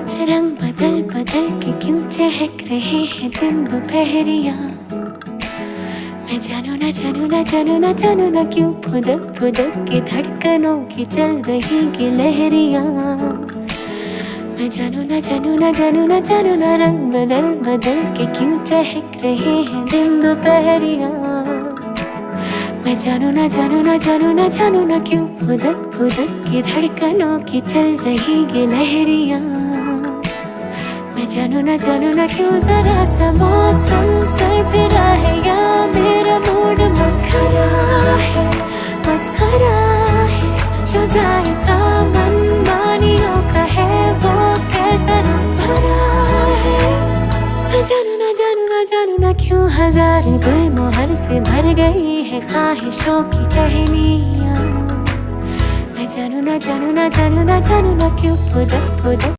रंग बदल बदल के क्यों चहक रहे हैं दिन दोपहरिया। मैं जानू ना जानू ना जानू ना जानू ना क्यों फुदक फुदक के धड़कनों की चल रही की लहरिया। मैं जानू ना जानू ना जानू ना जानू ना रंग बदल बदल के क्यों चहक रहे हैं दिन दोपहरिया। मैं जानू ना जानू ना जानू ना जानू ना क्यों फुदक फुदक के धड़कनों की चल रही ये लहरिया। मैं जानू ना क्यों जरा सा मौसम सरफिरा है या मेरा मूड मस्खरा है जो जायका मनमानियों का है वो कैसा रस भरा है। मैं जानू ना क्यों हजारों गुलमोहर से भर गई है ख्वाहिशों की टहनियाँ। मैं जानू ना क्यों फुदक फुदक